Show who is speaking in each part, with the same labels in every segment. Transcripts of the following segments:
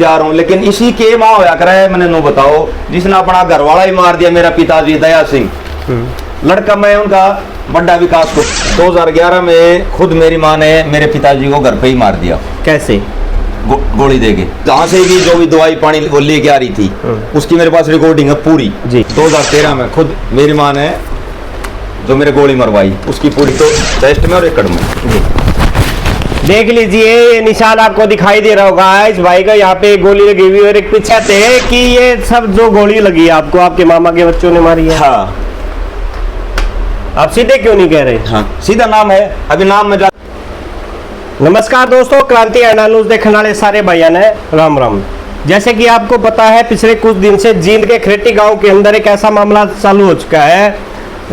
Speaker 1: जा रहा हूँ, लेकिन इसी के माँ होया करे मैंने नो बताओ जिसने अपना घर वाला ही मार दिया, मेरा पिताजी दया सिंह लड़का। मैं उनका बड़ा विकास को 2011 में खुद मेरी माँ ने मेरे पिताजी को घर पे ही मार दिया।
Speaker 2: कैसे?
Speaker 1: गोली देके। जहाँ से भी जो भी दवाई पानी वो लेके आ रही थी उसकी मेरे पास रिकॉर्डिंग है पूरी जी। 2013 में खुद मेरी माँ ने जो मेरे गोली मरवाई उसकी पूरी तो टेस्ट में और एकड़ में जी।
Speaker 2: देख लीजिए ये निशान आपको दिखाई दे रहा होगा, इस भाई का यहाँ पे गोली लगी हुई और एक पीछे थे कि ये सब जो गोली लगी है आपको आपके मामा के बच्चों ने मारी है।
Speaker 1: हाँ।
Speaker 2: आप सीधे क्यों नहीं कह रहे?
Speaker 1: हाँ सीधा नाम है, अभी नाम में जा।
Speaker 2: नमस्कार दोस्तों, क्रांति एंड न्यूज देखने वाले सारे भाइयों ने राम राम। जैसे कि आपको पता है पिछले कुछ दिन से जींद के खेटी गांव के अंदर एक ऐसा मामला चालू हो चुका है,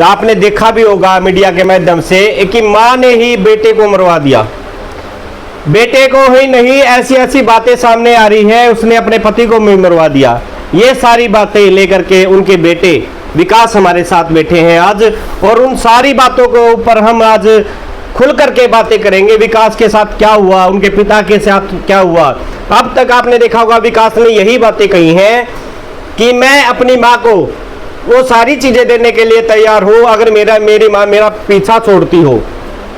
Speaker 2: आपने देखा भी होगा मीडिया के माध्यम से कि माँ ने ही बेटे को मरवा दिया। बेटे को ही नहीं, ऐसी ऐसी बातें सामने आ रही है, उसने अपने पति को मरवा दिया। ये सारी बातें लेकर के उनके बेटे विकास हमारे साथ बैठे हैं आज, और उन सारी बातों के ऊपर हम आज खुल करके बातें करेंगे। विकास के साथ क्या हुआ, उनके पिता के साथ क्या हुआ। अब तक आपने देखा होगा विकास ने यही बातें कही हैं कि मैं अपनी माँ को वो सारी चीजें देने के लिए तैयार हूँ अगर मेरी माँ मेरा पीछा छोड़ती हो,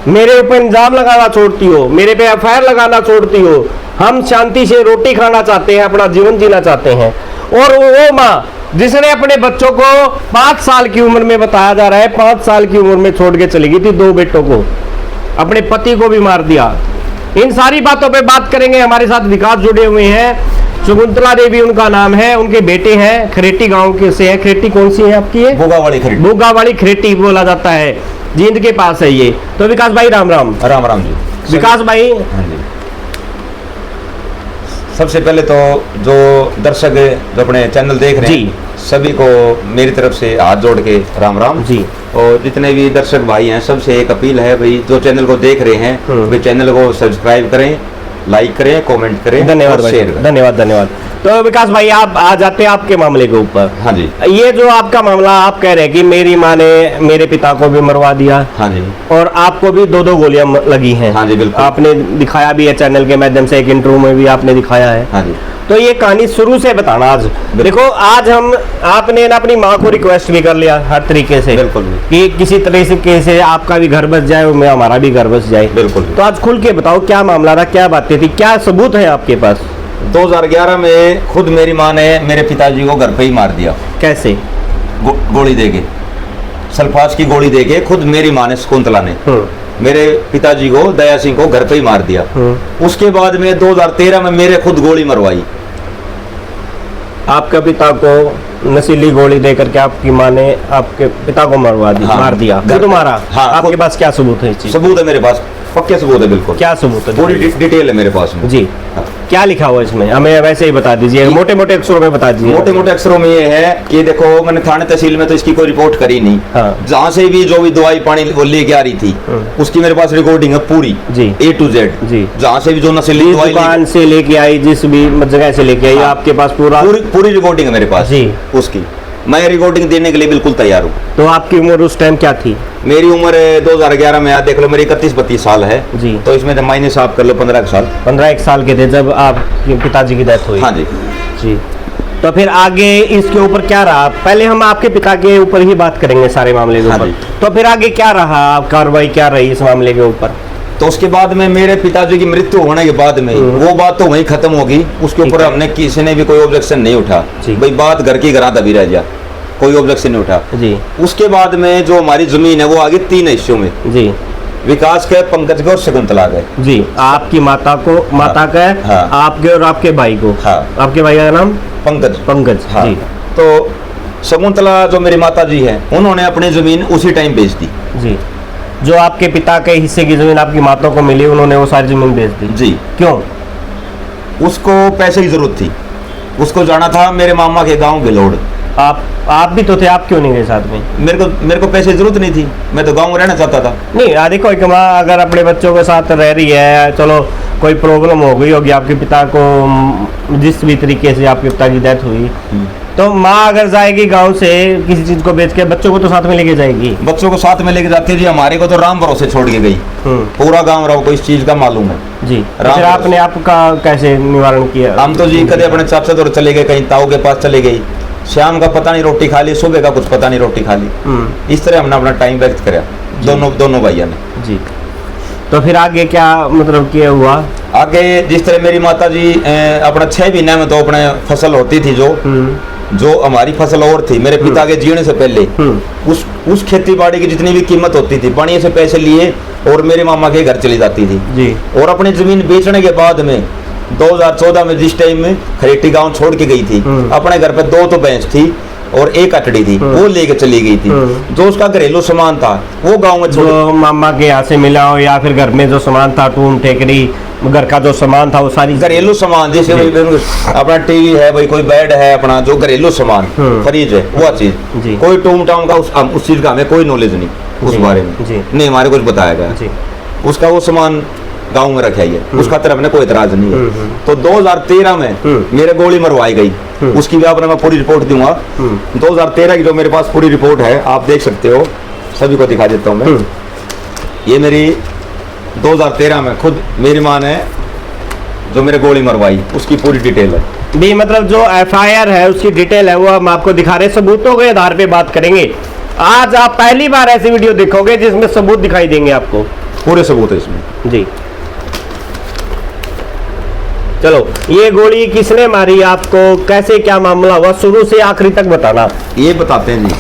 Speaker 2: मेरे ऊपर इल्जाम लगाना छोड़ती हो, मेरे पे एफआईआर लगाना छोड़ती हो। हम शांति से रोटी खाना चाहते हैं, अपना जीवन जीना चाहते हैं। और वो माँ जिसने अपने बच्चों को 5 साल की उम्र में, बताया जा रहा है 5 साल की उम्र में छोड़ के चली गई थी, 2 बेटों को, अपने पति को भी मार दिया। इन सारी बातों पे बात करेंगे। हमारे साथ विकास जुड़े हुए हैं, शकुंतला देवी उनका नाम है, उनके बेटे हैं, खरेटी गांव के से है। खरेटी कौन सी है आपकी? है
Speaker 1: बोगावाली खरेटी।
Speaker 2: बोगावाली खरेटी बोला जाता है, जींद के पास है ये। तो विकास भाई राम राम।
Speaker 1: राम राम जी।
Speaker 2: विकास भाई,
Speaker 1: हाँ जी, सबसे पहले तो जो दर्शक जो अपने चैनल देख रहे हैं सभी को मेरी तरफ से हाथ जोड़ के राम राम जी। और जितने भी दर्शक भाई हैं सबसे एक अपील है भाई, जो चैनल को देख रहे हैं वे चैनल को सब्सक्राइब करें, लाइक करें, कमेंट करें।
Speaker 2: धन्यवाद भाई, धन्यवाद धन्यवाद। तो विकास भाई आप आ जाते हैं आपके मामले के ऊपर।
Speaker 1: हाँ जी।
Speaker 2: ये जो आपका मामला आप कह रहे हैं कि मेरी माँ ने मेरे पिता को भी मरवा दिया।
Speaker 1: हाँ जी।
Speaker 2: और आपको भी 2 गोलियां लगी हैं।
Speaker 1: हाँ जी बिल्कुल।
Speaker 2: आपने दिखाया भी है चैनल के माध्यम से, एक इंटरव्यू में भी आपने दिखाया है।
Speaker 1: हाँ जी।
Speaker 2: तो ये कहानी शुरू से बताना आज। देखो आज आपने ना अपनी माँ को रिक्वेस्ट भी कर लिया हर तरीके से, बिल्कुल, कि किसी तरीके से आपका भी घर बस जाए और हमारा भी घर बस जाए। बिल्कुल। तो आज खुल के बताओ क्या मामला था, क्या बातें थी, क्या सबूत है आपके पास?
Speaker 1: 2011 में खुद मेरी माँ ने मेरे पिताजी को घर पे ही मार दिया।
Speaker 2: कैसे?
Speaker 1: गोली देके, सल्फास की गोली देके खुद मेरी माँ ने, शकुंतला ने मेरे पिताजी को, दया सिंह को घर पे ही मार दिया। उसके बाद में 2013 में मेरे खुद गोली मरवाई।
Speaker 2: आपके पिता को नशीली गोली देकर के आपकी माँ ने आपके पिता को मरवा दिया। हाँ, मार दिया खुद मारा। हाँ, आपके पास क्या सबूत है?
Speaker 1: सबूत है मेरे पास, पक्के सबूत है बिल्कुल।
Speaker 2: क्या सबूत है?
Speaker 1: पूरी डिटेल है मेरे पास में जी।
Speaker 2: हाँ। क्या लिखा हुआ इसमें हमें वैसे ही बता दीजिए, मोटे मोटे अक्षरों में बता दीजिए।
Speaker 1: मोटे मोटे अक्षरों में ये है कि देखो मैंने थाने तहसील में तो इसकी कोई रिपोर्ट करी नहीं। हाँ। जहाँ से भी जो भी दवाई पानी वो लेके आ रही थी उसकी मेरे पास रिकॉर्डिंग है पूरी जी, A to Z जी। जहाँ से भी जो नशीली दवाई दुकान
Speaker 2: से लेके आई, जिस भी जगह से लेके आई, आपके पास
Speaker 1: पूरी रिकॉर्डिंग है मेरे पास जी उसकी। मैं रिकॉर्डिंग देने के लिए बिल्कुल तैयार हूँ।
Speaker 2: तो आपकी उम्र उस टाइम क्या थी?
Speaker 1: मेरी उम्र 2011 में देख लो मेरी 31-32 साल है जी। तो इसमें तो माइनस आप कर लो 15 साल।
Speaker 2: 15 साल के थे जब आपके पिताजी की डेथ हुई।
Speaker 1: हाँ जी
Speaker 2: जी। तो फिर आगे इसके ऊपर क्या रहा? पहले हम आपके पिता के ऊपर ही बात करेंगे सारे मामले के ऊपर। हाँ, तो फिर आगे क्या रहा, कार्रवाई क्या रही इस मामले के ऊपर?
Speaker 1: तो उसके बाद में मेरे पिताजी की मृत्यु होने के बाद में वो बात तो वहीं खत्म होगी। उसके ऊपर हमने किसी ने भी कोई ऑब्जेक्शन नहीं उठा भाई, बात घर की घर तभी रह जा, कोई ऑब्जेक्शन नहीं उठा जी। उसके बाद में जो हमारी जमीन है वो आगे 3 हिस्सों में जी, विकास के, पंकज के और शकुंतला के जी। आपकी माता को, माता का हाँ। आपके और आपके भाई को हाँ। आपके भाई का नाम पंकज हाँ। जी। तो शकुंतला जो मेरी माता जी है उन्होंने अपनी जमीन उसी टाइम बेच दी जी। जो आपके पिता के हिस्से की जमीन आपकी माता को मिली, उन्होंने वो सारी जमीन बेच दी जी। क्यों? उसको पैसे की जरूरत थी, उसको जाना था मेरे मामा के गाँव गिलोड़। आप भी तो थे, आप क्यों नहीं गए साथ में? मेरे को पैसे की जरूरत नहीं थी, मैं तो गांव में रहना चाहता था। नहीं देखो एक माँ अगर अपने बच्चों के साथ रह रही है, चलो कोई प्रॉब्लम हो गई होगी आपके पिता को, जिस भी तरीके से आपके पिता की डेथ हुई,
Speaker 2: तो माँ अगर जाएगी गांव से किसी चीज को बेच के, बच्चों को तो साथ में लेके जाएगी?
Speaker 1: बच्चों को साथ में लेके जाती है जी। हमारे को तो राम भरोसे छोड़ के गई। पूरा गांव राव को इस चीज का मालूम है
Speaker 2: जी। फिर आपने आपका कैसे निवारण किया?
Speaker 1: हम तो जी कदे अपने चाचा तो चले गए, कहीं ताऊ के पास चले गई, शाम का पता नहीं रोटी खा ली, सुबह का कुछ पता नहीं रोटी खा ली। इस तरह हमने अपना टाइम व्यक्त करा दोनों भैया ने जी।
Speaker 2: तो फिर आगे क्या मतलब क्या हुआ? आगे
Speaker 1: जिस तरह मेरी माता जी अपना 6 महीने में तो अपने फसल होती थी, जो हमारी फसल और थी मेरे पिता के जीने से पहले, उस खेती बाड़ी की जितनी भी कीमत होती थी बढ़िया से पैसे लिए और मेरे मामा के घर चली जाती थी जी। और अपनी जमीन बेचने के बाद में 2014 में जिस टाइम में खरेटी गांव छोड़ के गई थी, अपने घर पे 2 तो भैंस थी और 1 अटड़ी थी, वो लेके चली गई थी। जो उसका घरेलू सामान था वो गांव में
Speaker 2: जो मामा के यहाँ से मिला हो या फिर घर में जो सामान था, टून टेकरी घर का जो सामान था, वो सारी
Speaker 1: घरेलू सामान, जैसे अपना टीवी है भाई, कोई बेड है, अपना जो घरेलू सामान फ्रिज है, वो चीज। कोई टूम टाउम का उस चीज का हमें कोई नॉलेज नहीं उस बारे में नहीं, हमारे कुछ बताया गया। उसका वो सामान गांव में रखा है, उसका तरफ ने कोई इतराज नहीं है। तो 2013 में मेरे गोली मरवाई गई, उसकी भी आपने मैं पूरी रिपोर्ट दूंगा। 2013 की जो मेरे पास पूरी रिपोर्ट है, आप देख सकते हो, सभी को दिखा देता हूँ मैं। ये मेरी 2013 में खुद मेरी माँ ने जो मेरे गोली मरवाई उसकी पूरी डिटेल है
Speaker 2: भी, मतलब जो FIR है उसकी डिटेल है, वो हम आपको दिखा रहे हैं। सबूतों के आधार पे बात करेंगे। आज आप पहली बार ऐसी वीडियो देखोगे जिसमें सबूत दिखाई देंगे आपको,
Speaker 1: पूरे सबूत है इसमें
Speaker 2: जी। चलो, ये गोली किसने मारी आपको, कैसे क्या मामला हुआ, शुरू से आखिरी तक बताना।
Speaker 1: ये बताते हैं जी।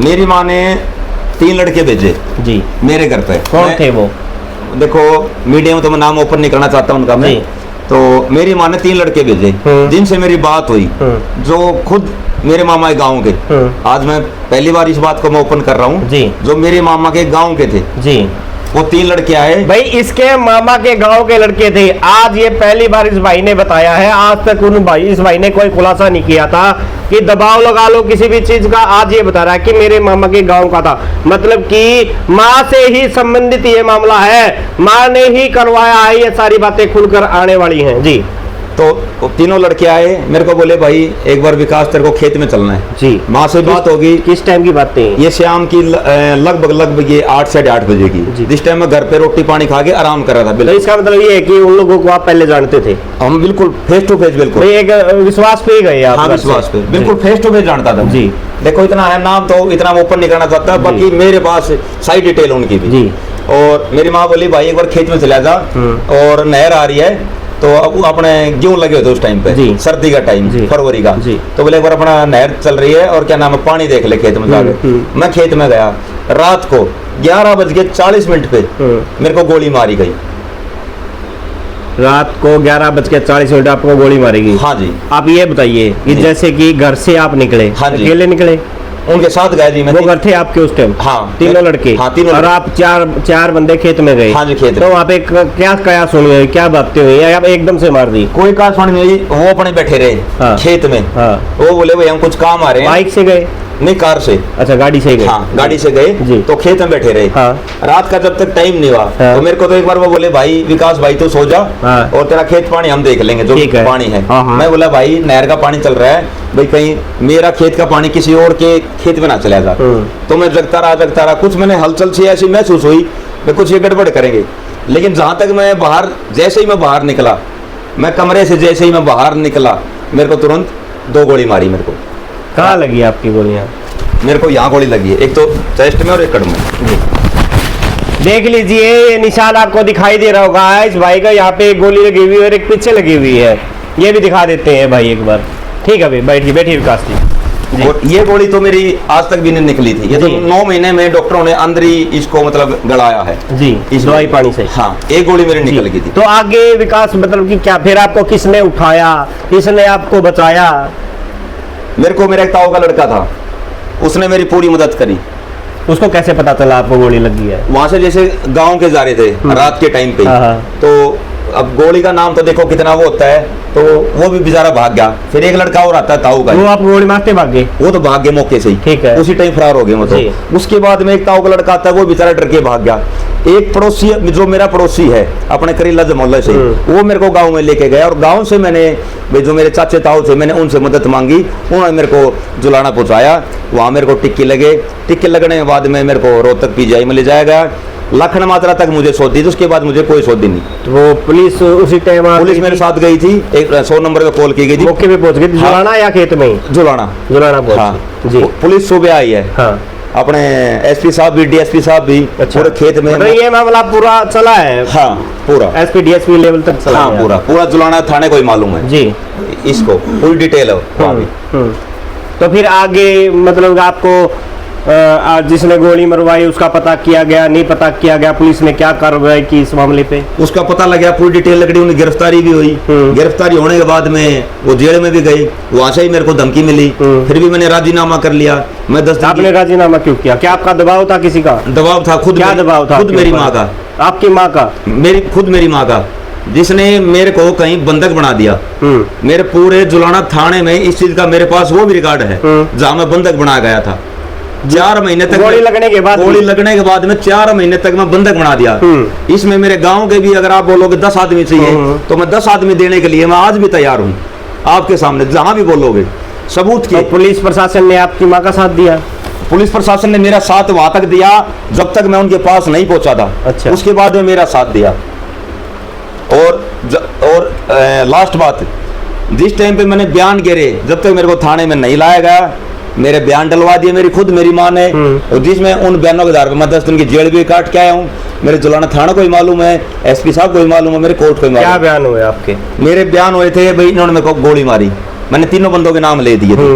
Speaker 1: मेरी माँ ने 3 लड़के भेजे जी मेरे घर पे।
Speaker 2: कौन थे वो?
Speaker 1: देखो मीडिया में तो मैं नाम ओपन नहीं करना चाहता उनका मैं। तो मेरी माँ ने 3 लड़के भेजे जिनसे मेरी बात हुई, जो खुद मेरे मामा के गाँव के। आज मैं पहली बार इस बात को मैं ओपन कर रहा हूँ जी। जो मेरे मामा के गाँव के थे जी, वो 3 लड़के आए
Speaker 2: भाई, इसके मामा के गांव के लड़के थे। आज ये पहली बार इस भाई ने बताया है, आज तक इस भाई ने कोई खुलासा नहीं किया था कि दबाव लगा लो किसी भी चीज का। आज ये बता रहा है कि मेरे मामा के गांव का था, मतलब कि माँ से ही संबंधित ये मामला है, माँ ने ही करवाया है। ये सारी बातें खुलकर आने वाली हैं जी।
Speaker 1: तो 3 लड़के आए, मेरे को बोले भाई एक बार विकास तेरे को खेत में चलना है जी। माँ से बात होगी।
Speaker 2: किस टाइम की बात है
Speaker 1: ये? शाम की लगभग ये 8 से 8 बजे की, जिस टाइम मैं घर पे रोटी पानी खा के आराम कर रहा था।
Speaker 2: तो इसका मतलब ये है कि उन लोगों को आप पहले जानते थे?
Speaker 1: हम बिल्कुल फेस टू फेस, बिल्कुल
Speaker 2: एक विश्वास पे गए आप?
Speaker 1: हाँ, विश्वास पे बिल्कुल फेस टू फेस जानता था जी। देखो इतना है, नाम तो इतना ओपन नहीं करना चाहता, बाकी मेरे पास सारी डिटेल उनकी भी जी। और मेरी माँ बोली भाई एक बार खेत में चला जा, और नहर आ रही है, तो अब अपने गेहूं लगे होते उस टाइम पे, सर्दी का टाइम फरवरी का। तो बोले एक बार अपना नहर चल रही है और क्या नाम है, पानी देख ले खेत में जाके। मैं खेत में गया, रात को 11:40 पे मेरे को गोली मारी गई।
Speaker 2: रात को 11:40 आपको गोली मारी गई? हाँ जी। आप ये बताइए कि जैसे कि घर से आप निकले, अकेले निकले?
Speaker 1: उनके साथ गए जी मैं।
Speaker 2: वो घर थे आपके उस टाइम?
Speaker 1: हाँ,
Speaker 2: तीनों लड़के।
Speaker 1: हाँ, तीनों।
Speaker 2: और आप चार बंदे खेत में गए?
Speaker 1: हाँ जी, खेत।
Speaker 2: तो वहाँ पे क्या सुनी, क्या बातें हुई, या एकदम से मार दी?
Speaker 1: कोई कहा सुनी नहीं, वो अपने बैठे रहे हाँ। खेत में। हाँ। वो बोले भाई हम कुछ काम आ रहे हैं।
Speaker 2: बाइक से गए?
Speaker 1: नहीं, कार से।
Speaker 2: अच्छा, गाड़ी से गए?
Speaker 1: हाँ, गाड़ी से गए तो खेत में बैठे रहे। हाँ। रात का जब तक टाइम नहीं हुआ तो मेरे को तो एक बार वो बोले भाई विकास भाई तो सो जा और तेरा खेत पानी हम देख लेंगे जो पानी है। मैं बोला भाई नहर का पानी चल रहा है, भाई कहीं मेरा खेत का पानी किसी और के खेत में ना चला जा। तो मैं जगता रहा, कुछ मैंने हलचल सी ऐसी महसूस हुई कुछ ये गड़बड़ करेंगे। लेकिन जहां तक मैं बाहर, जैसे ही मैं बाहर निकला, मैं कमरे से जैसे ही मैं बाहर निकला, मेरे को तुरंत 2 गोली मारी। मेरे को
Speaker 2: कहाँ लगी आपकी गोलियां?
Speaker 1: मेरे को यहाँ गोली लगी है, एक तो चेस्ट में और एक कड़ में।
Speaker 2: देख लीजिए, ये निशान आपको दिखाई दे रहा होगा। इस भाई का यहाँ पे एक गोली लगी हुई है और एक पीछे लगी हुई है। ये भी दिखा देते हैं भाई एक बार। ठीक है भाई, बैठिए विकास जी।
Speaker 1: और ये गोली तो मेरी आज तक भी नहीं निकली थी। ये तो 9 महीने में डॉक्टरों ने अंदर ही इसको मतलब गड़ाया है
Speaker 2: जी, इस दवाई पानी से।
Speaker 1: हाँ, एक गोली मेरी निकल गई थी।
Speaker 2: तो आगे विकास मतलब कि क्या, फिर आपको किसने उठाया, किसने आपको बचाया?
Speaker 1: मेरे को मेरा एक ताऊ का लड़का था, उसने मेरी पूरी मदद करी।
Speaker 2: उसको कैसे पता चला आपको गोली लगी है?
Speaker 1: वहां से जैसे गांव के जा रहे थे रात के टाइम पे, तो अब गोली का नाम तो देखो कितना वो होता है, तो वो भी बेचारा भाग गया। फिर एक लड़का और आता है ताऊ का,
Speaker 2: वो आप गोली मारते भाग गए?
Speaker 1: वो तो भाग गए मौके से ही,
Speaker 2: ठीक है,
Speaker 1: उसी टाइम फरार हो गए मतलब। उसके बाद में एक ताऊ का लड़का आता है, वो बेचारा डर के भाग गया। एक पड़ोसी जो मेरा पड़ोसी है अपने करीला मोहल्ले से, वो मेरे को गांव में लेके गया और गांव से मैंने जो मेरे चाचे ताऊ थे मैंने उनसे मदद मांगी, उन्होंने मेरे को जुलाना पहुंचाया। वहाँ मेरे को टिक्के लगे, टिक्के लगने के बाद में मेरे को रोहतक पीजीआई में ले जाया गया। लखन मात्रा तक मुझे सौंध दी थी, उसके बाद मुझे कोई सौंध नहीं।
Speaker 2: तो वो पुलिस उसी टाइम
Speaker 1: पुलिस मेरे साथ गई थी, एक 100 नंबर पे कॉल की गई थी।
Speaker 2: मौके पे पहुंच गई थी? जुलाना या खेत में?
Speaker 1: जुलाना
Speaker 2: पहुंच।
Speaker 1: हाँ
Speaker 2: जी,
Speaker 1: पुलिस सुबह आई है।
Speaker 2: हाँ,
Speaker 1: अपने एसपी साहब भी, डीएसपी साहब भी, पूरे खेत में।
Speaker 2: मतलब ये मामला पूरा चला है?
Speaker 1: हाँ पूरा
Speaker 2: एसपी डीएसपी लेवल तक चला?
Speaker 1: हाँ पूरा जुलाना थाने को ही मालूम है
Speaker 2: जी,
Speaker 1: इसको पूरी डिटेल है वहाँ भी।
Speaker 2: तो फिर आगे मतलब आपको जिसने गोली मरवाई उसका पता किया गया, नहीं पता किया गया, पुलिस ने क्या कार्रवाई की इस मामले पे? उसका
Speaker 1: पता लग गया, पूरी डिटेल लग रही, उन्हें गिरफ्तारी भी हुई। गिरफ्तारी होने के बाद में वो जेल में भी गई, वहां से ही मेरे को धमकी मिली, फिर भी मैंने राजीनामा कर लिया। मैं 10 दिन।
Speaker 2: आपने राजीनामा क्यों किया? क्या आपका दबाव था? किसी का
Speaker 1: दबाव था? खुद।
Speaker 2: क्या दबाव था?
Speaker 1: खुद मेरी माँ का।
Speaker 2: आपकी माँ का?
Speaker 1: खुद मेरी माँ का, जिसने मेरे को कहीं बंधक बना दिया। मेरे पूरे जुलाना थाने में इस चीज का मेरे पास वो भी रिकॉर्ड है जहाँ मैं बंधक बना गया था। 4 महीने तक
Speaker 2: गोली लगने के बाद
Speaker 1: में 4 महीने तक मैं बंधक बना दिया। इसमें मेरे गांव के भी अगर आप बोलोगे 10 आदमी चाहिए तो मैं 10 आदमी देने के लिए मैं आज भी तैयार हूँ, आपके सामने जहां भी बोलोगे सबूत की।
Speaker 2: तो पुलिस प्रशासन ने आपकी माँ का साथ दिया?
Speaker 1: पुलिस प्रशासन ने मेरा साथ वहां तक दिया जब तक मैं उनके पास नहीं पहुंचा था।
Speaker 2: अच्छा।
Speaker 1: उसके बाद में मेरा साथ दिया। और लास्ट बात, जिस टाइम पे मैंने बयान गिरे, जब तक मेरे को थाने में नहीं लाया गया, मेरे बयान डलवा दिए मेरी माँ ने, और जिसमें उन बयानों के आधार पर मैं 10 दिन की जेल भी काट के आया हूँ। मेरे जुलाना थाना को ही मालूम है, एसपी साहब को ही मालूम है, मेरे कोर्ट को ही मालूम है।
Speaker 2: क्या बयान हुए आपके?
Speaker 1: मेरे बयान हुए थे भाई इन्होंने मेरे को गोली मारी, मैंने 3 बंदों के नाम ले दिए थे,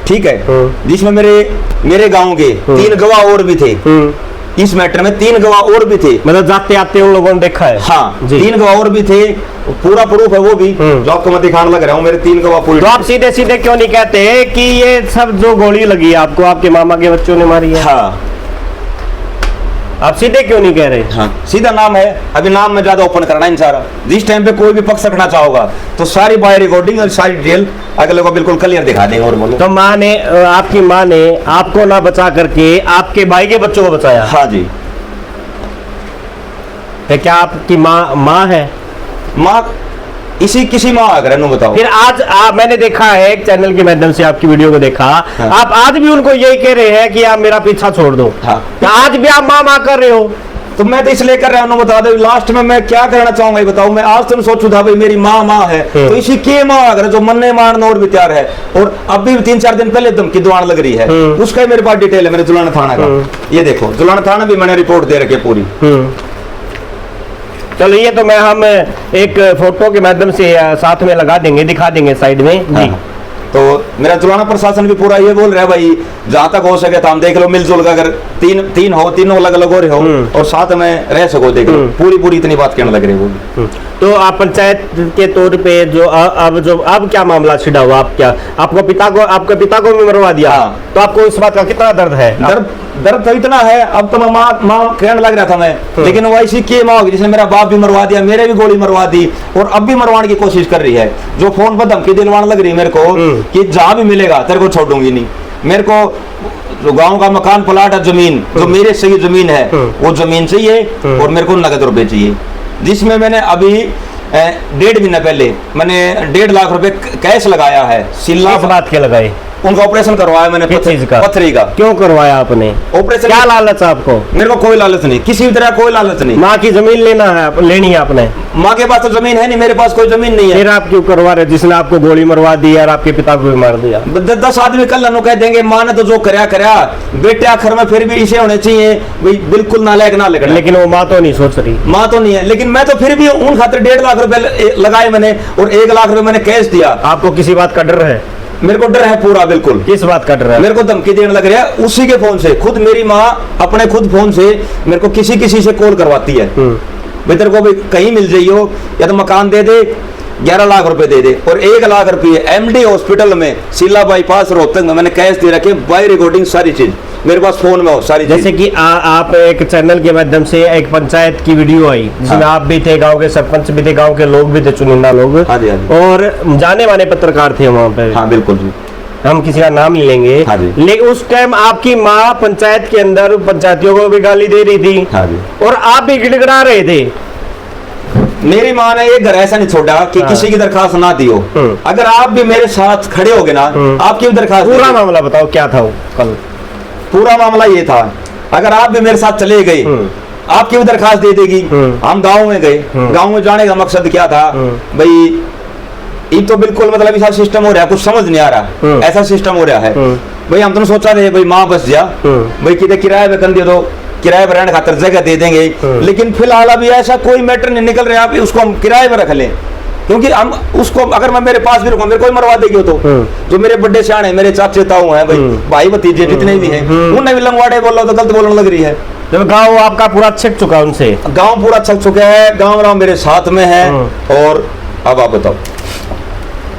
Speaker 1: ठीक है, जिसमें मेरे गाँव के 3 गवाह और भी थे। इस मैटर में 3 गवाह और भी थे,
Speaker 2: मतलब जाते आते उन लोगों ने देखा है?
Speaker 1: हाँ, 3 गवाह और भी थे, पूरा प्रूफ है वो भी, जो आपको मैं दिखाने लग रहा हूँ। मेरे 3 गवाह पूरी।
Speaker 2: तो आप सीधे सीधे क्यों नहीं कहते कि ये सब जो गोली लगी आपको आपके मामा के बच्चों ने मारी है?
Speaker 1: हाँ,
Speaker 2: आप सीधे क्यों नहीं कह रहे?
Speaker 1: हाँ, सीधा नाम है, अभी नाम में ज्यादा ओपन करना है सारा। जिस टाइम पे कोई भी पक्ष रखना चाहोगा तो सारी बाय रिकॉर्डिंग और सारी डिटेल अगले को बिल्कुल क्लियर दिखा देंगे। और बोलो।
Speaker 2: तो माँ ने, आपकी माँ ने आपको ना बचा करके आपके भाई के बच्चों को बचाया?
Speaker 1: हाँ जी।
Speaker 2: तो क्या आपकी माँ है?
Speaker 1: माँ किसी माँ अगर बताओ।
Speaker 2: फिर आज मैंने देखा है एक चैनल के माध्यम से आपकी वीडियो को देखा। हाँ। आप आज भी उनको यही कह रहे हैं कि आप मेरा पीछा छोड़ दो।
Speaker 1: हाँ।
Speaker 2: तो आज भी आप माँ कर रहे हो?
Speaker 1: तो मैं तो इसलिए कर रहा हूँ, बता दो लास्ट में मैं क्या करना चाहूंगा बताओ। मैं आज तुम सोचू था भाई मेरी माँ है, तो इसी के माँ अगर जो मनने मारना और भी तैयार है, और अब भी 3-4 दिन पहले धमकी दुआन लग रही है, उसका मेरे पास डिटेल है मेरे जुलाना थाना का। ये देखो जुलाना थाना भी मैंने रिपोर्ट दे रखी है पूरी।
Speaker 2: चलो ये तो हम एक फोटो के माध्यम से साथ में लगा देंगे, दिखा देंगे साइड में। जी।
Speaker 1: तो मेरा जुलाना प्रशासन भी पूरा ये बोल रहा है भाई जहाँ तक हो सके तो हम देख लो मिलजुल कर, अगर तीनों अलग अलग हो रहे हो और साथ में रह सको, देख लो पूरी इतनी बात कहने लग रही है वो।
Speaker 2: तो आप पंचायत के तौर पे अब क्या मामला छिड़ा हुआ? आपके पिता को भी मरवा दिया। तो आपको इस बात का कितना दर्द है?
Speaker 1: दर्द तो इतना है, अब तो मैं माँ कहने लग रहा था मैं, लेकिन वो ऐसी के माँ होगी जिसने मेरा बाप भी मरवा दिया, मेरे भी गोली मरवा दी, और अब भी मरवाने की कोशिश कर रही है। जो फोन पर धमकी दिलवाने लग रही है मेरे को कि जहाँ भी मिलेगा तेरे को छोड़ूंगी नहीं। मेरे को जो गांव का मकान प्लाट है, जमीन जो मेरे सही जमीन है, वो जमीन चाहिए और मेरे को नगद रुपए चाहिए, जिसमें मैंने अभी 1.5 महीना पहले मैंने 1.5 लाख रुपए कैश लगाया है।
Speaker 2: किस बात के लगाए?
Speaker 1: उनका ऑपरेशन करवाया मैंने, पथरी का।
Speaker 2: क्यों करवाया आपने?
Speaker 1: ऑपरेशन।
Speaker 2: क्या लालच आपको?
Speaker 1: मेरे को कोई लालच नहीं, किसी भी तरह कोई लालच नहीं।
Speaker 2: माँ की जमीन लेनी है आपने?
Speaker 1: माँ के पास तो जमीन है नहीं, मेरे पास कोई जमीन नहीं है।
Speaker 2: फिर आप क्यों करवा रहे? जिसने आपको गोली मरवा दी और आपके पिता को भी मार दिया।
Speaker 1: 10 आदमी कल कह देंगे माँ ने तो जो करया बेटे, आखिर में फिर भी इसे होने चाहिए बिल्कुल नालायक ना लगना।
Speaker 2: लेकिन वो माँ तो नहीं सोच रही।
Speaker 1: माँ तो नहीं है, लेकिन मैं तो फिर भी उन खातिर 1.5 लाख रुपए लगाए मैंने, और 1 लाख रुपए मैंने कैश दिया।
Speaker 2: आपको किसी बात का डर है?
Speaker 1: मेरे को डर है पूरा, बिल्कुल।
Speaker 2: किस बात का डर है?
Speaker 1: मेरे को धमकी देने लग रहा है उसी के फोन से। खुद मेरी माँ अपने खुद फोन से मेरे को किसी से कॉल करवाती है, भाई तेरे को भाई कहीं मिल जाइयो, या तो मकान दे दे, 11 लाख रुपए दे दे, और 1 लाख रुपए एमडी हॉस्पिटल में शीला बाईपास रोहतक में मैंने कैश दे रखे, बाय रिकॉर्डिंग सारी चीज मेरे पास फोन में हो सारी।
Speaker 2: जैसे कि आप एक चैनल के माध्यम से एक पंचायत की वीडियो आई जिसमें आप भी थे, गांव के सरपंच भी थे, गांव के लोग भी थे, चुनिंदा लोग।
Speaker 1: हाँ जी, हाँ जी।
Speaker 2: और जाने माने पत्रकार थे वहाँ पे।
Speaker 1: हाँ बिल्कुल जी।
Speaker 2: हम किसी का नाम नहीं लेंगे।
Speaker 1: हाँ जी।
Speaker 2: लेकिन उस टाइम आपकी माँ पंचायत के अंदर पंचायतियों को भी गाली दे रही थी।
Speaker 1: हाँ जी।
Speaker 2: और आप भी गिड़गिड़ा रहे थे।
Speaker 1: मेरी माँ ने एक घर ऐसा नहीं छोड़ा कि
Speaker 2: हाँ।
Speaker 1: किसी की दरखास्त ना दी हो। अगर आप भी मेरे साथ खड़े होगे ना, आपकी भी दरखास्त।
Speaker 2: पूरा मामला बताओ क्या था वो कल।
Speaker 1: पूरा मामला ये था, अगर आप भी मेरे साथ चले गए, आपकी भी दरखास्त दे देगी। हम गांव में गए, गांव में जाने का मकसद क्या था भाई, ये तो बिल्कुल मतलब ऐसा सिस्टम हो रहा है, कुछ समझ नहीं आ रहा, ऐसा सिस्टम हो रहा है भाई। हम तो सोचा रहे भाई माँ बस जा भाई, कितने किराए पे कर दिया तो किराए पर रहने खातर जगह दे देंगे, लेकिन फिलहाल अभी ऐसा कोई मैटर नहीं निकल रहा है उसको हम किराए पर रख लें, क्योंकि हम उसको अगर मैं मेरे पास भी रुकूं मेरे कोई मरवा देगी तो। जो मेरे बड़े सियाने मेरे चाचे ताऊ हैं भाई भतीजे जितने भी हैं, उन्हें भी लंगवाड़े बोल रहा तो गलत बोलने लग रही है।
Speaker 2: जब गांव आपका पूरा छक चुका उनसे,
Speaker 1: गांव पूरा छक चुका है, गांव राव मेरे साथ में है। और अब आप बताओ,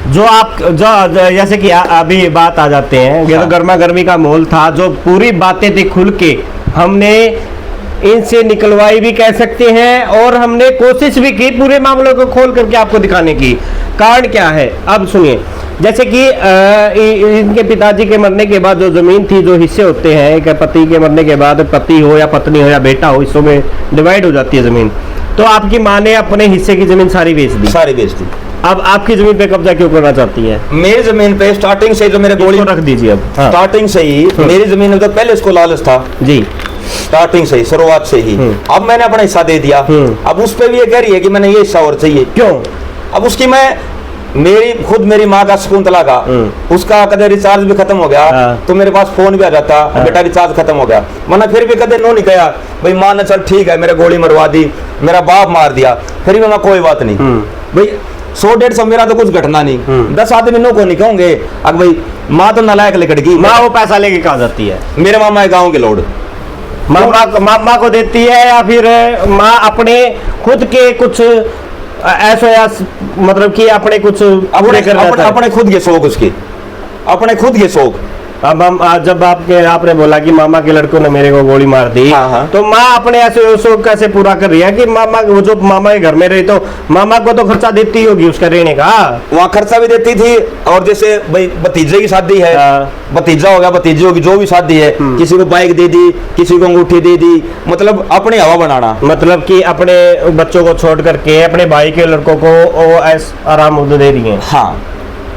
Speaker 2: जो आप जो जैसे कि अभी बात आ जाते हैं, ये तो गर्मा गर्मी का माहौल था, जो पूरी बातें थी खुल के हमने इनसे निकलवाई भी कह सकते हैं, और हमने कोशिश भी की पूरे मामलों को खोल करके आपको दिखाने की। कारण क्या है अब सुनिए। जैसे कि इनके पिताजी के मरने के बाद जो जमीन थी, जो हिस्से होते हैं, एक पति के मरने के बाद पति हो या पत्नी हो या बेटा हो, हिस्सों में डिवाइड हो जाती है जमीन। तो आपकी माँ ने अपने हिस्से की जमीन सारी बेच दी।
Speaker 1: सारी बेच दी।
Speaker 2: अब आपकी जमीन पे कब्जा क्यों करना चाहती है?
Speaker 1: मेरी जमीन पे स्टार्टिंग से जो मेरे गोली
Speaker 2: रख दीजिए अब। हाँ।
Speaker 1: स्टार्टिंग से ही मेरी जमीन में तो पहले इसको लालच था
Speaker 2: जी,
Speaker 1: स्टार्टिंग से ही, शुरुआत से ही। अब मैंने अपना हिस्सा दे दिया, अब उस पे भी ये कह रही है कि मैंने ये हिस्सा और चाहिए।
Speaker 2: क्यों?
Speaker 1: अब उसकी मेरी माँ का शकुंतला का उसका कदे रिचार्ज भी खत्म हो गया तो मेरे पास फोन भी आ जाता, बेटा रिचार्ज खत्म हो गया, वरना फिर भी कदे नो नहीं कहा भाई माँ ने चल ठीक है मेरे गोली मरवा दी, मेरा बाप मार दिया, फिर भी मैं कोई बात नहीं भाई 100-150 मेरा तो कुछ घटना नहीं। 10 आदमी नो को नहीं कहूंगे अब भाई माँ तो नालायक लकड़गी।
Speaker 2: माँ वो पैसा लेके कहाँ जाती है?
Speaker 1: मेरे मामा है गाँव के लोड,
Speaker 2: मामा को देती है या फिर माँ अपने खुद के कुछ ऐसा मतलब कि अपने कुछ
Speaker 1: अपने खुद के शौक, उसके अपने खुद के शौक।
Speaker 2: अब हम जब आपने बोला कि मामा के लड़कों ने मेरे को गोली मार दी, तो माँ अपने ऐसे शौक कैसे पूरा कर रही है कि मामा वो जो मामा के घर में रही तो मामा को तो खर्चा देती होगी उसका रहने का,
Speaker 1: वहाँ खर्चा भी देती थी। और जैसे भाई भतीजे की शादी है, भतीजा हो गया भतीजी होगी, जो भी शादी है, किसी को बाइक दे दी, किसी को अंगूठी दे दी, मतलब अपनी हवा बनाना, मतलब
Speaker 2: कि अपने बच्चों को छोड़ करके अपने भाई के लड़कों को वो आराम दे रही है।
Speaker 1: हाँ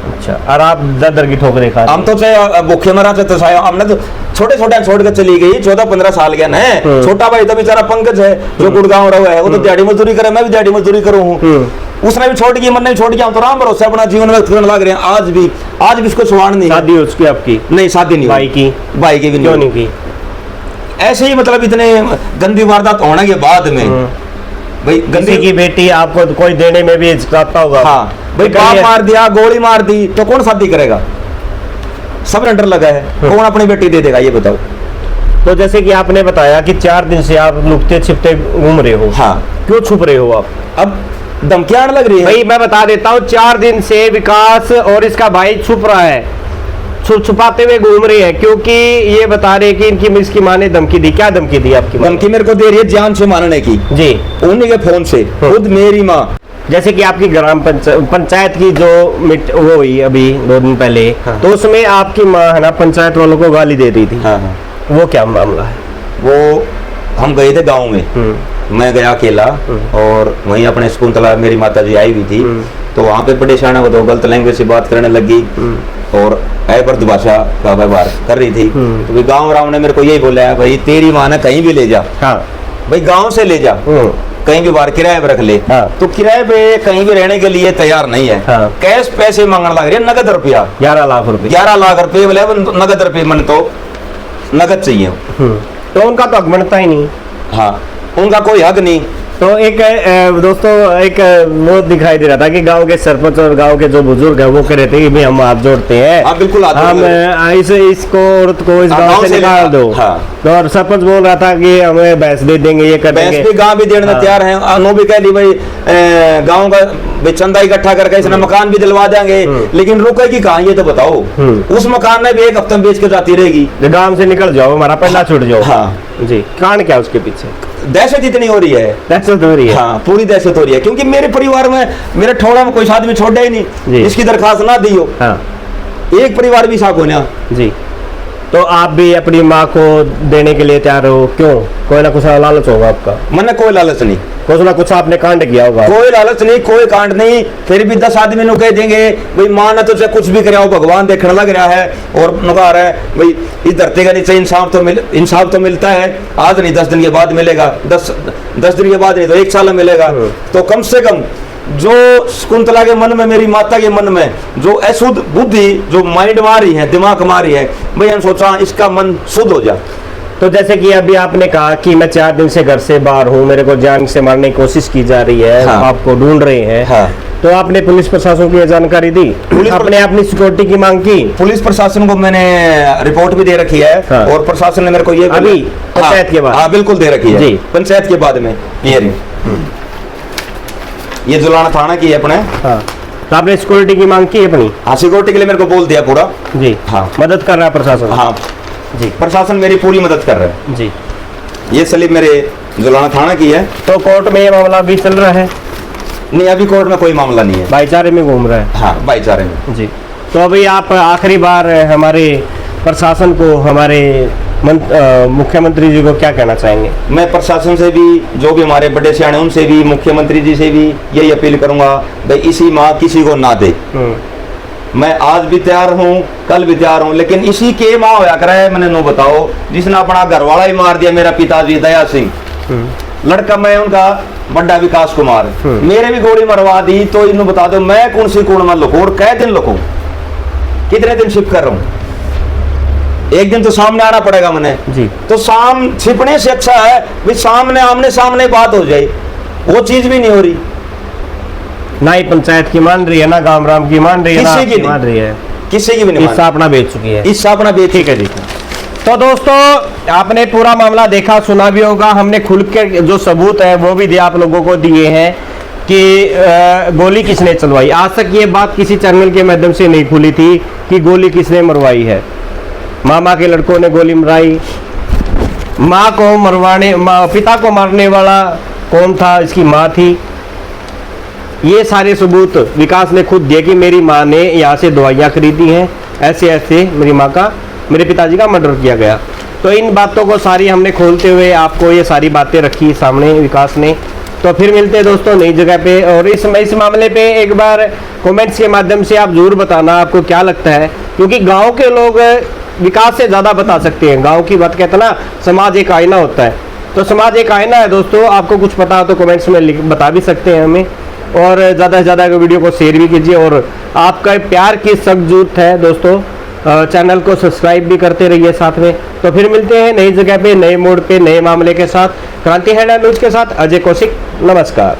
Speaker 2: अच्छा, और आप दर की ठोकरें खा,
Speaker 1: हम तो चाहे भूखे मरा चाहे तो चाहे हमने तो छोटे छोड़ कर चली गई, 14-15 साल के है। छोटा भाई तो बेचारा पंकज है जो गुड़गांव रहा है, वो तो दिहाड़ी मजदूरी करे, मैं भी दिहाड़ी मजदूरी करूँ, उसने भी छोड़ दिया, मैंने भी छोड़ दिया, हम तो राम भरोसे अपना जीवन व्यक्त करने लग रहे हैं। आज भी उसको छुड़ान नहीं।
Speaker 2: शादी उसकी आपकी? नहीं, शादी नहीं। भाई की भी क्यों नहीं की?
Speaker 1: ऐसे ही मतलब इतने गंदी वारदात होने के बाद में भाई
Speaker 2: गंदी की बेटी आपको कोई देने में भी हिचकाता होगा।
Speaker 1: हाँ भाई, बाप मार दिया, गोली मार दी तो कौन शादी करेगा? सब अंडर लगा है, कौन अपनी बेटी दे देगा ये बताओ।
Speaker 2: तो जैसे कि आपने बताया कि 4 दिन से आप लुकते छिपते घूम रहे हो। हाँ, क्यों छुप रहे हो आप?
Speaker 1: अब धमकियां लग रही है
Speaker 2: भाई, मैं बता देता हूँ, 4 दिन से विकास और इसका भाई छुप रहा है, छुपाते हुए घूम रही है, क्योंकि ये बता रहे कि इसकी माँ ने धमकी दी। क्या धमकी दी आपकी?
Speaker 1: धमकी मेरे को दे रही है जान से मारने की जी, उन्हीं के फोन से, खुद मेरी माँ।
Speaker 2: जैसे कि आपकी ग्राम पंचायत की जो वो हुई अभी 2 दिन पहले, तो उसमें आपकी माँ है ना पंचायत वालों को गाली दे रही थी। वो क्या मामला है?
Speaker 1: वो हम गए थे गाँव में, मैं गया अकेला, और वहीं अपने शकुंतला मेरी माता जी आई हुई थी, तो वहाँ पे बड़े शाना वो गलत लैंग्वेज से बात करने लगी और अपर्द भाषा का व्यवहार कर रही थी। तो भाई गाँव राव ने मेरे को यही बोला है, भाई तेरी माँ ने कहीं भी ले जा, भाई गाँव से ले जा, कहीं भी बाहर किराए पे रख ले। तो किराए पे कहीं भी रहने के लिए तैयार नहीं है। कैश पैसे मांगने लग रही है, नगद रुपया
Speaker 2: 11 लाख रुपए,
Speaker 1: 11 लाख रुपए बोले, नगद रुपये मन तो नगद चाहिए।
Speaker 2: तो उनका तो हक बनता ही नहीं।
Speaker 1: हाँ, उनका कोई हक नहीं।
Speaker 2: तो एक दोस्तों एक वो दिखाई दे रहा था कि गांव के सरपंच और गांव के जो बुजुर्ग है वो कह रहे थे कि भाई हम हाथ जोड़ते हैं,
Speaker 1: हाँ बिल्कुल,
Speaker 2: हम इसको औरत को इस गांव से निकाल दो। हाँ। तो और सरपंच बोल रहा था कि हमें भैंस दे देंगे, ये कर देंगे,
Speaker 1: भी गांव भी देने तैयार हैं। नो भी कह ली भाई गांव का चंदा इकट्ठा करके इसने मकान भी दिलवा देंगे, लेकिन रुकेगी कहाँ ये तो बताओ। उस मकान में भी एक हफ्ते में बेच के जाती रहेगी।
Speaker 2: गांव से निकल जाओ, हमारा पल्ला छूट जाओ।
Speaker 1: हाँ
Speaker 2: जी, कारण क्या उसके पीछे?
Speaker 1: दहशत इतनी हो रही है,
Speaker 2: दहशत हो रही है।
Speaker 1: हाँ, पूरी दहशत हो रही है, क्योंकि मेरे परिवार में मेरे ठोड़ा में कोई आदमी छोड़ा ही नहीं इसकी दरखास्त ना दी हो। हाँ। एक परिवार भी साख होना।
Speaker 2: जी, तो आप भी अपनी माँ को देने के लिए तैयार हो, क्यों? कोई ना कुछ लालच होगा आपका?
Speaker 1: मैंने कोई लालच नहीं,
Speaker 2: कुछ ना कुछ आपने कांड किया होगा।
Speaker 1: कोई लालच नहीं, कोई कांड नहीं। फिर भी 10 आदमी नु कह देंगे भाई माँ ने तो चाहे कुछ भी कराओ, भगवान देखने लग रहा है और नुका रहा है भाई इस धरती का नीचे इंसाफ तो मिलता है। आज नहीं 10 दिन के बाद मिलेगा, 10 दिन के बाद नहीं तो 1 साल में मिलेगा। तो कम से कम जो शकुंतला के मन में, मेरी माता के मन में जो अशुद्ध बुद्धि, जो माइंड मारी है, दिमाग मारी है, भाई हम सोचा इसका मन शुद्ध हो जाए।
Speaker 2: तो जैसे कि अभी आपने कहा कि मैं 4 दिन से घर से बाहर हूँ, मेरे को जान से मारने की कोशिश की जा रही है,
Speaker 1: हाँ।
Speaker 2: आपको ढूंढ रहे हैं,
Speaker 1: हाँ।
Speaker 2: तो आपने पुलिस प्रशासन को यह जानकारी दी? आपने अपनी सिक्योरिटी की मांग की?
Speaker 1: पुलिस प्रशासन को मैंने रिपोर्ट भी दे रखी है।
Speaker 2: हाँ।
Speaker 1: और प्रशासन ने मेरे को ये
Speaker 2: अभी पंचायत के बाद?
Speaker 1: हाँ बिल्कुल दे रखी है
Speaker 2: जी।
Speaker 1: पंचायत के बाद में ये जुलाना थाना की है अपने।
Speaker 2: हाँ, तो आपने सिक्योरिटी की मांग की अपनी?
Speaker 1: हाँ, सिक्योरिटी के लिए मेरे को बोल दिया पूरा।
Speaker 2: जी,
Speaker 1: हाँ।
Speaker 2: मदद कर रहा है प्रशासन?
Speaker 1: हाँ
Speaker 2: जी,
Speaker 1: प्रशासन मेरी पूरी मदद कर रहा है।
Speaker 2: जी।
Speaker 1: ये स्लिप मेरे जुलाना थाना की है।
Speaker 2: तो कोर्ट में ये मामला भी चल रहा है?
Speaker 1: नहीं, अभी कोर्ट में कोई मामला नहीं है,
Speaker 2: भाईचारे में घूम रहा है।
Speaker 1: हाँ भाईचारे में।
Speaker 2: जी, तो अभी आप आखिरी बार हमारे प्रशासन को, हमारे मुख्यमंत्री जी को क्या कहना चाहेंगे?
Speaker 1: मैं प्रशासन से भी, जो भी हमारे बड़े सियाने उनसे भी, मुख्यमंत्री जी से भी यही अपील करूंगा भाई इसी माँ किसी को ना दे। मैं आज भी तैयार हूँ, कल भी तैयार हूँ, लेकिन इसी के माँ होया करे है। मैंने नो बताओ जिसने अपना घर वाला ही मार दिया, मेरा पिताजी दया सिंह, लड़का मैं उनका बड़ा विकास कुमार, मेरे भी गोली मरवा दी। तो इन्हों बता दो मैं कौन सी कौन में लुको और कै दिन लुको, कितने दिन शिफ्ट कर रहा हूँ? एक दिन तो सामने आना पड़ेगा मैंने
Speaker 2: जी।
Speaker 1: तो छिपने से अच्छा है भाई सामने आमने सामने बात हो जाए, वो चीज भी नहीं हो रही।
Speaker 2: ना ही पंचायत की मान रही है, ना गांव राम की मान रही है, ना
Speaker 1: किसी की
Speaker 2: आपकी मान रही है,
Speaker 1: किसी की भी नहीं।
Speaker 2: हिस्सा अपना बेच चुकी है,
Speaker 1: हिस्सा अपना बेच।
Speaker 2: ठीक है जी। तो दोस्तों आपने पूरा मामला देखा, सुना भी होगा, हमने खुल के जो सबूत है वो भी आप लोगों को दिए हैं कि गोली किसने चलवाई। आज तक ये बात किसी चैनल के माध्यम से नहीं खुली थी कि गोली किसने मरवाई है। मामा के लड़कों ने गोली मरवाई, माँ को मरवाने, पिता को मारने वाला कौन था? इसकी माँ थी। ये सारे सबूत विकास ने खुद दिए कि मेरी माँ ने यहाँ से दवाइयाँ खरीदी हैं, ऐसे ऐसे मेरी माँ का, मेरे पिताजी का मर्डर किया गया। तो इन बातों को सारी हमने खोलते हुए आपको ये सारी बातें रखी सामने विकास ने। तो फिर मिलते हैं दोस्तों नई जगह पे। और इस मामले पे एक बार कमेंट्स के माध्यम से आप जरूर बताना आपको क्या लगता है, क्योंकि गांव के लोग विकास से ज़्यादा बता सकते हैं। गांव की बात कहते हैं ना, समाज एक आईना होता है, तो समाज एक आईना है दोस्तों। आपको कुछ पता हो तो कमेंट्स में बता भी सकते हैं हमें, और ज़्यादा से ज़्यादा वीडियो को शेयर भी कीजिए। और आपका प्यार की सख्त जरूरत है दोस्तों, चैनल को सब्सक्राइब भी करते रहिए साथ में। तो फिर मिलते हैं नई जगह पे, नए मोड़ पे, नए मामले के साथ। क्रांति हेडलाइन न्यूज़ के साथ अजय कौशिक, नमस्कार।